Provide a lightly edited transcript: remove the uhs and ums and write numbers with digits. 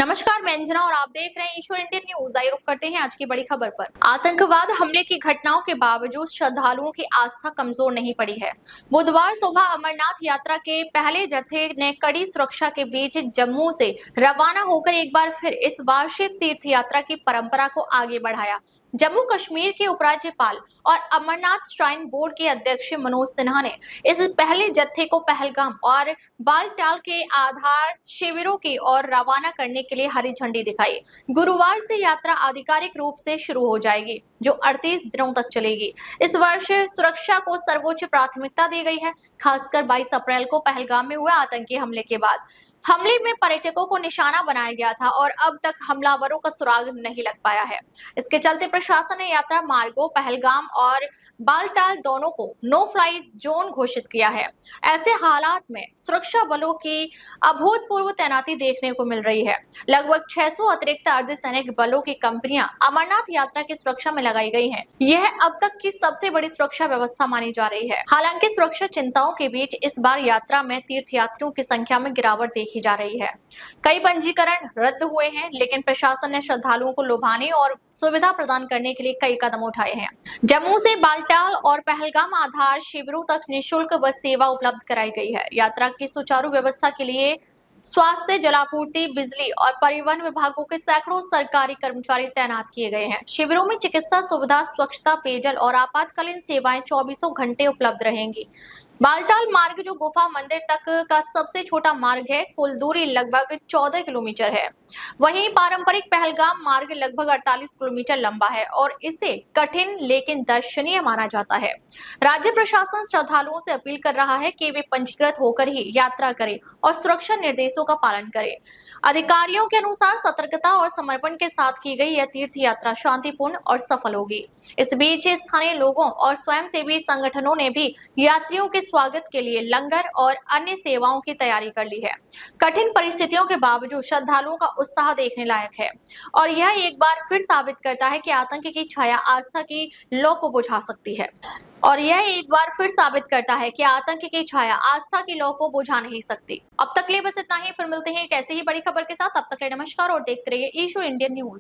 नमस्कार, मैं अंजना और आप देख रहे हैं ईश्वर इंडियन न्यूज। आइए रुक करते हैं आज की बड़ी खबर पर। आतंकवाद हमले की घटनाओं के बावजूद श्रद्धालुओं की आस्था कमजोर नहीं पड़ी है। बुधवार सुबह अमरनाथ यात्रा के पहले जत्थे ने कड़ी सुरक्षा के बीच जम्मू से रवाना होकर एक बार फिर इस वार्षिक तीर्थ यात्रा की परंपरा को आगे बढ़ाया। जम्मू कश्मीर के उपराज्यपाल और अमरनाथ श्राइन बोर्ड के अध्यक्ष मनोज सिन्हा ने इस पहले जत्थे को पहलगाम और बालटाल के आधार शिविरों की ओर रवाना करने के लिए हरी झंडी दिखाई। गुरुवार से यात्रा आधिकारिक रूप से शुरू हो जाएगी, जो 38 दिनों तक चलेगी। इस वर्ष सुरक्षा को सर्वोच्च प्राथमिकता दी गई है, खासकर 22 अप्रैल को पहलगाम में हुए आतंकी हमले के बाद। हमले में पर्यटकों को निशाना बनाया गया था और अब तक हमलावरों का सुराग नहीं लग पाया है। इसके चलते प्रशासन ने यात्रा मार्गों पहलगाम और बालटाल दोनों को नो फ्लाई जोन घोषित किया है। ऐसे हालात में सुरक्षा बलों की अभूतपूर्व तैनाती देखने को मिल रही है। लगभग 600 अतिरिक्त अर्धसैनिक बलों की कंपनियां अमरनाथ यात्रा की सुरक्षा में लगाई गई हैं। यह अब तक की सबसे बड़ी सुरक्षा व्यवस्था मानी जा रही है। हालांकि सुरक्षा चिंताओं के बीच इस बार यात्रा में तीर्थयात्रियों की संख्या में गिरावट देखी जा रही है। कई पंजीकरण रद्द हुए हैं, लेकिन प्रशासन ने श्रद्धालुओं को लुभाने और सुविधा प्रदान करने के लिए कई कदम उठाए हैं। जम्मू से बालटाल और पहलगाम आधार शिविरों तक निःशुल्क बस सेवा उपलब्ध कराई गई है। यात्रा की सुचारू व्यवस्था के लिए स्वास्थ्य, जलापूर्ति, बिजली और परिवहन विभागों के सैकड़ों सरकारी कर्मचारी तैनात किए गए हैं। शिविरों में चिकित्सा सुविधा, स्वच्छता, पेयजल और आपातकालीन सेवाएं 24 घंटे उपलब्ध रहेंगी। बालटाल मार्ग, जो गुफा मंदिर तक का सबसे छोटा मार्ग है, कुल दूरी लगभग 14 किलोमीटर है। वहीं पारंपरिक पहलगाम मार्ग लगभग 48 किलोमीटर लंबा है और इसे कठिन लेकिन दर्शनीय माना जाता है। राज्य प्रशासन श्रद्धालुओं से अपील कर रहा है कि वे पंजीकृत होकर ही यात्रा करें और सुरक्षा निर्देशों का पालन करें। अधिकारियों के अनुसार सतर्कता और समर्पण के साथ की गई यह तीर्थ यात्रा शांतिपूर्ण और सफल होगी। इस बीच स्थानीय लोगों और स्वयंसेवी संगठनों ने भी यात्रियों के स्वागत के लिए लंगर और अन्य सेवाओं की तैयारी कर ली है। कठिन परिस्थितियों के बावजूद श्रद्धालुओं का उत्साह देखने लायक है और यह एक बार फिर साबित करता है कि आतंक की छाया आस्था की लौ को बुझा सकती है। नहीं सकती। अब तक के लिए बस इतना ही, फिर मिलते हैं एक ऐसे ही बड़ी खबर के साथ। अब तक के लिए नमस्कार और देखते रहिए ईश्वर इंडियन न्यूज।